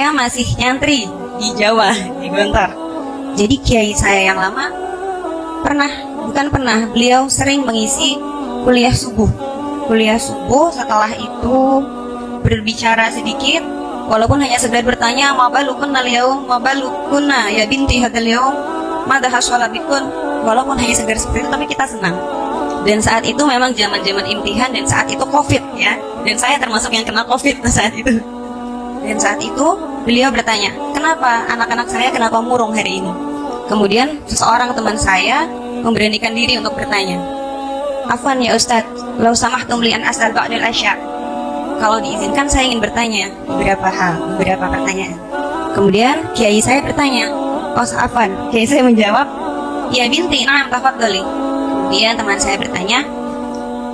saya masih nyantri di Jawa, di Gontor. Jadi kiai saya yang lama beliau sering mengisi kuliah subuh. Setelah itu berbicara sedikit, walaupun hanya sekedar bertanya, mabalukunna liyaum, mabalukunna ya binti hadal yaum, madahas sholabikun, walaupun hanya sekedar seperti itu, tapi kita senang. Dan saat itu memang zaman-zaman imtihan, dan saat itu COVID ya, dan saya termasuk yang kena COVID saat itu. Dan saat itu beliau bertanya, kenapa anak-anak saya kenapa murung hari ini? Kemudian seseorang teman saya memberanikan diri untuk bertanya, afwan ya Ustadz, lau samahtum li an as'al ba'dal asya. Kalau diizinkan saya ingin bertanya beberapa pertanyaan. Kemudian kiai saya bertanya, oh afwan, kiai saya menjawab, ya binti, na'am tafadhali. Kemudian teman saya bertanya,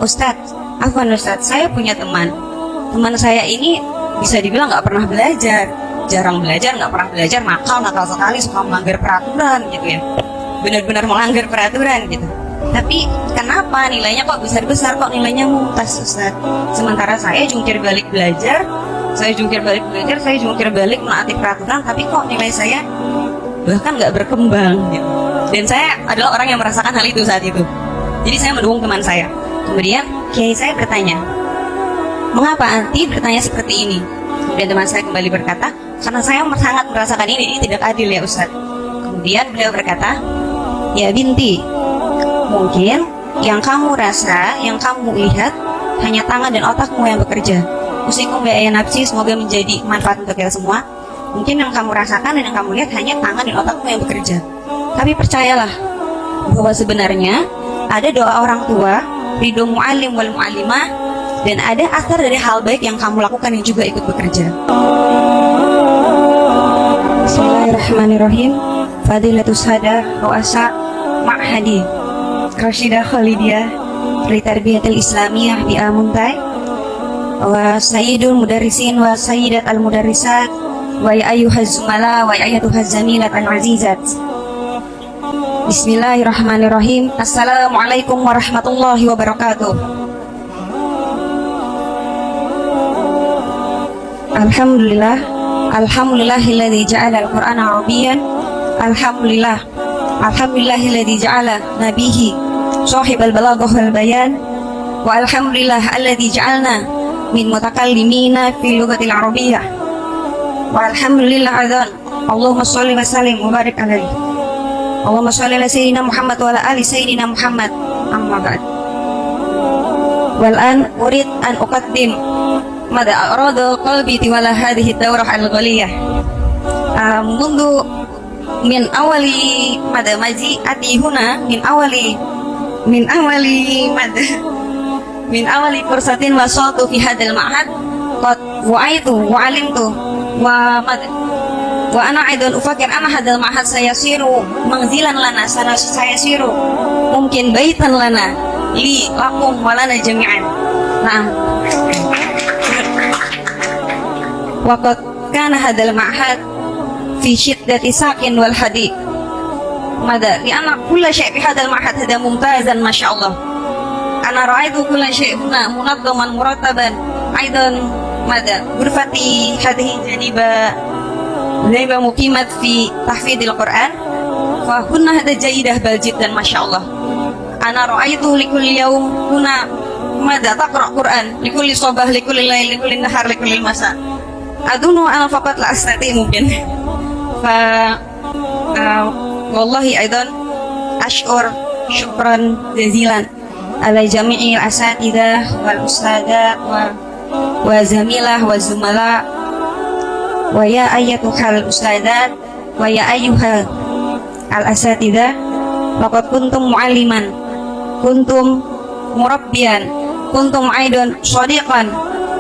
Ustadz, afwan Ustadz, saya punya teman saya ini bisa dibilang nggak pernah belajar, jarang belajar, nggak pernah belajar, nakal sekali, suka melanggar peraturan gitu ya, benar-benar melanggar peraturan gitu. Tapi kenapa nilainya kok besar-besar, kok nilainya mumtaz Ustaz? Sementara saya jungkir balik belajar, saya jungkir balik menaati peraturan, tapi kok nilai saya bahkan nggak berkembang gitu. Dan saya adalah orang yang merasakan hal itu saat itu. Jadi saya mendukung teman saya. Kemudian kiai saya bertanya, mengapa anti bertanya seperti ini? Dan teman saya kembali berkata, karena saya sangat merasakan ini tidak adil ya Ustaz. Kemudian beliau berkata, ya binti, mungkin yang kamu rasa, yang kamu lihat hanya tangan dan otakmu yang bekerja. Usikum ya nafsi, semoga menjadi manfaat untuk kita semua. Mungkin yang kamu rasakan dan yang kamu lihat hanya tangan dan otakmu yang bekerja. Tapi percayalah bahwa sebenarnya ada doa orang tua, ridho mu'allim wal mu'allimah, dan ada asar dari hal baik yang kamu lakukan yang juga ikut bekerja. Bismillahirrahmanirrahim. Fadilatus Hada Ru'asa Ma'hadi Rashidah Khalidiyah Litarbiyatil Islamiyah di Amuntai, wa Sayyidul Mudarrisin wa Sayyidat al-Mudarrisat, wa ya ayyuhaz zumala wa ya ayyatuhaz zamilat al-azizat. Bismillahirrahmanirrahim. Assalamualaikum warahmatullahi wabarakatuh. Alhamdulillahilladzi ja'ala al-Qur'ana Arabiyyan. Alhamdulillahilladzi ja'ala nabihi shahibal balaghah wal bayan. Wa alhamdulillah alladzi ja'alna min mutakallimina fil lughatil arabiyyah. Wa alhamdulillah adzan. Allahumma shalli wa sallim wa barik alaihi. Allahumma shalli ala sayyidina Muhammad wa ala ali sayyidina Muhammad. Amma ba'd. Wal an urid an uqaddim mada arada qalbi tiwala hadhihi ad-dawrah al-ghaliyah. Mundu min awali mada maji'ati huna min awali fursatin wasaltu fi hadzal ma'had qad wa'aitu wa 'alimtu wa ana aidan ufakir anna hadzal ma'had sayasiru manzilan lana, sayasiru mungkin baitan lana li lakum wa lana jami'an. Nah, waqad kana hadzal ma'had fi syiddati sakin wal hadi mada li anna kulla syai' fi hadzal ma'had hada mumtazan masyaallah. Ana ra'aitu kulla syai' huna munazzaman murattaban aidan mada ghurfati hadhihi janiba muqimat fi tahfidil Qur'an fa hunna hada jayyidah bal jiddan masyaallah. Ana ra'aitu likulli yaum huna mada taqra' Qur'an likulli sabah likulli lail likulli nahar likulli masa. Adunu ana faqat la astati mungkin. Fa wallahi aidan ashkur syukran jazilan ala jami'il asatidah wal ustadzat wa zamilah wa zumala wa ya ayyatuhal ustadzat wa ya ayyuhal al asatidah. Laqad kuntum mu'alliman, kuntum murabbiyan, kuntum aidan shadiqan,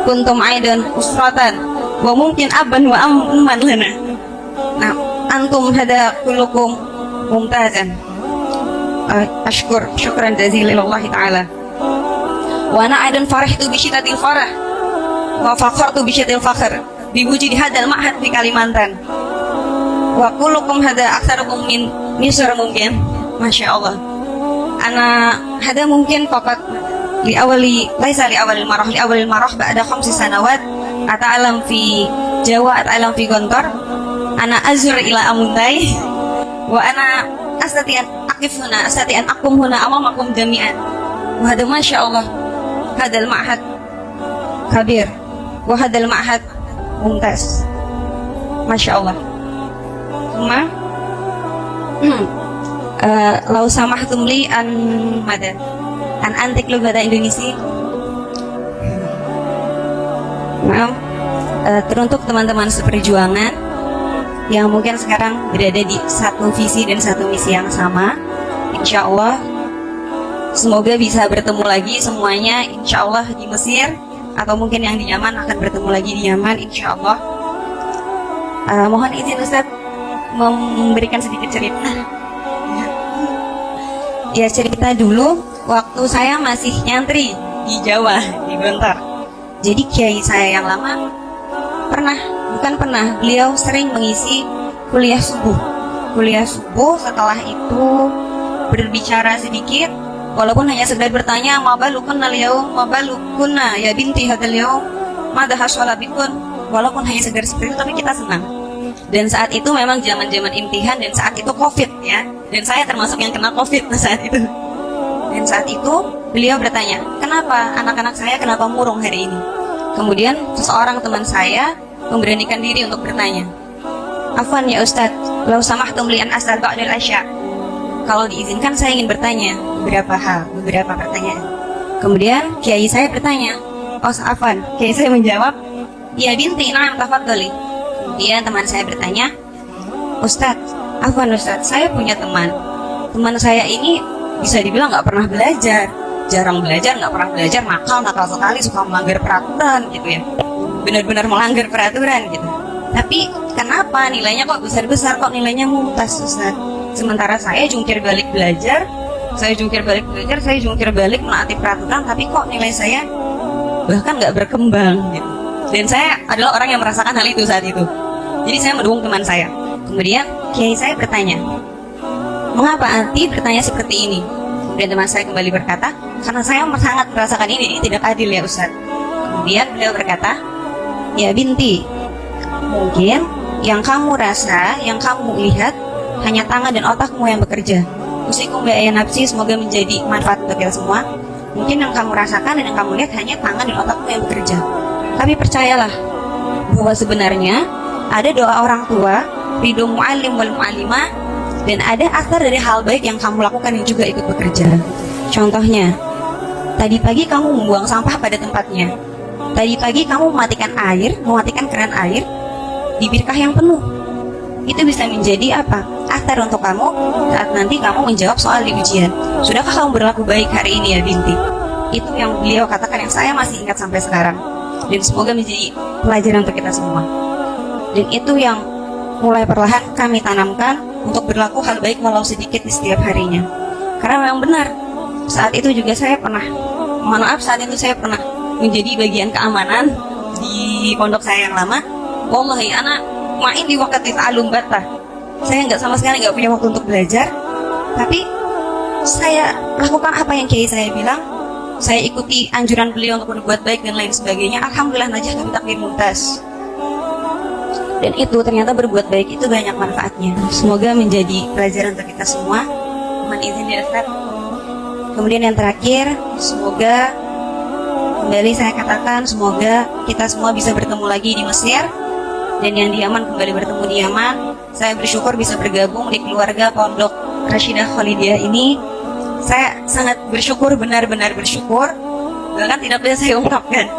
kuntum aidan usratan, wa mungkin aban wa amman lana. Nah, antum hada kullukum mumtazan. Ashkur syukran jazilan lillahi ta'ala. Wa ana aidan farahtu bi syiddatil farah wa faqartu bi syiddatil faqr bi wujudi hadal ma'had fi Kalimantan. Wa kullukum hada aktsarukum min Misr mungkin. Masya Allah. Ana hada mungkin faqat li awalil marah ba'da 5 sanawat ata'alam fi Jawa alam fi gontor ana azur ila amuntai wa ana astatian akif huna astatian akum huna amamakum jami'an wa hada masya Allah hadal ma'had kabir wa hadal ma'had mumtaz masya Allah. Cuma lau samahtum li an mada an antik lu bahasa Indonesia. Maaf, teruntuk teman-teman seperjuangan yang mungkin sekarang berada di satu visi dan satu misi yang sama, insya Allah semoga bisa bertemu lagi semuanya, insya Allah di Mesir, atau mungkin yang di Yaman akan bertemu lagi di Yaman, insya Allah. Mohon izin Ustadz memberikan sedikit cerita. Ya, cerita dulu waktu saya masih nyantri di Jawa, di Gontor. Jadi kiai saya yang lama beliau sering mengisi kuliah subuh. Kuliah subuh, setelah itu berbicara sedikit, walaupun hanya sekedar bertanya, ma balukunna al-yaum, ma balukunna ya binti hadzal yaum, madha hasala bikun, walaupun hanya sekedar seperti itu, tapi kita senang. Dan saat itu memang zaman-zaman imtihan, dan saat itu Covid ya, dan saya termasuk yang kena Covid saat itu. Dan saat itu beliau bertanya, kenapa anak-anak saya kenapa murung hari ini? Kemudian seseorang teman saya memberanikan diri untuk bertanya, afwan ya Ustadz, lau samahtum li an asal ba'dal asya. Kalau diizinkan saya ingin bertanya beberapa pertanyaan. Kemudian kiai saya bertanya, oh afwan, kiai saya menjawab, ya binti, na'am tafadhali. Kemudian teman saya bertanya, Ustadz, afwan Ustadz, saya punya teman saya ini bisa dibilang nggak pernah belajar, jarang belajar, nggak pernah belajar, nakal sekali, suka melanggar peraturan gitu ya, benar-benar melanggar peraturan gitu. Tapi kenapa nilainya kok besar-besar, kok nilainya mumtaz Ustaz? Sementara saya jungkir balik belajar, saya jungkir balik menaati peraturan, tapi kok nilai saya bahkan nggak berkembang gitu. Dan saya adalah orang yang merasakan hal itu saat itu. Jadi saya mendukung teman saya. Kemudian kiai saya bertanya, mengapa anti bertanya seperti ini? Kemudian teman saya kembali berkata, karena saya sangat merasakan ini tidak adil ya Ustaz. Kemudian beliau berkata, ya binti, mungkin yang kamu rasa, yang kamu lihat hanya tangan dan otakmu yang bekerja. Usikum bi'aya nafsi, semoga menjadi manfaat untuk kita semua. Mungkin yang kamu rasakan dan yang kamu lihat hanya tangan dan otakmu yang bekerja. Tapi percayalah bahwa sebenarnya ada doa orang tua, ridho mu'alim wal mu'alimah, dan ada akar dari hal baik yang kamu lakukan yang juga ikut bekerja. Contohnya, tadi pagi kamu membuang sampah pada tempatnya. Tadi pagi kamu mematikan keran air di birkah yang penuh. Itu bisa menjadi apa? Akar untuk kamu saat nanti kamu menjawab soal di ujian. Sudahkah kamu berlaku baik hari ini ya binti? Itu yang beliau katakan, yang saya masih ingat sampai sekarang. Dan semoga menjadi pelajaran untuk kita semua. Dan itu yang mulai perlahan kami tanamkan untuk berlaku hal baik walau sedikit di setiap harinya. Karena memang benar, saat itu juga saya pernah, saat itu saya pernah menjadi bagian keamanan di pondok saya yang lama. Wallahi anak main di waktu ta'alum bata. Saya sama sekali nggak punya waktu untuk belajar, tapi saya lakukan apa yang kiai saya bilang. Saya ikuti anjuran beliau untuk berbuat baik dan lain sebagainya. Alhamdulillah najah kami takdir mumtaz. Dan itu ternyata berbuat baik itu banyak manfaatnya. Semoga menjadi pelajaran untuk kita semua. Mohon izin ya Ustaz. Kemudian yang terakhir, semoga kembali saya katakan, semoga kita semua bisa bertemu lagi di Mesir, dan yang di Yaman kembali bertemu di Yaman. Saya bersyukur bisa bergabung di keluarga Pondok Rasyidah Khalidiyah ini. Saya sangat bersyukur, benar-benar bersyukur, bahkan tidak bisa saya ungkapkan.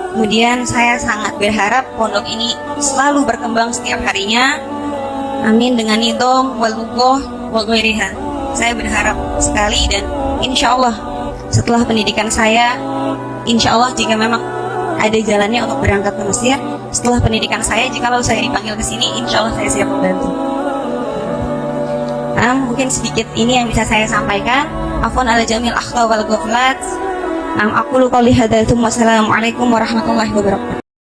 Kemudian saya sangat berharap pondok ini selalu berkembang setiap harinya. Amin, dengan nidom wal lughah wal ghairiha. Saya berharap sekali, dan insya Allah setelah pendidikan saya, insya Allah jika memang ada jalannya untuk berangkat ke Mesir, setelah pendidikan saya, jikalau saya dipanggil ke sini, insya Allah saya siap membantu. Mungkin sedikit ini yang bisa saya sampaikan. Afwan ala jamil akhta wal ghaflat. Aku lupa lihat. Wassalamualaikum warahmatullahi wabarakatuh.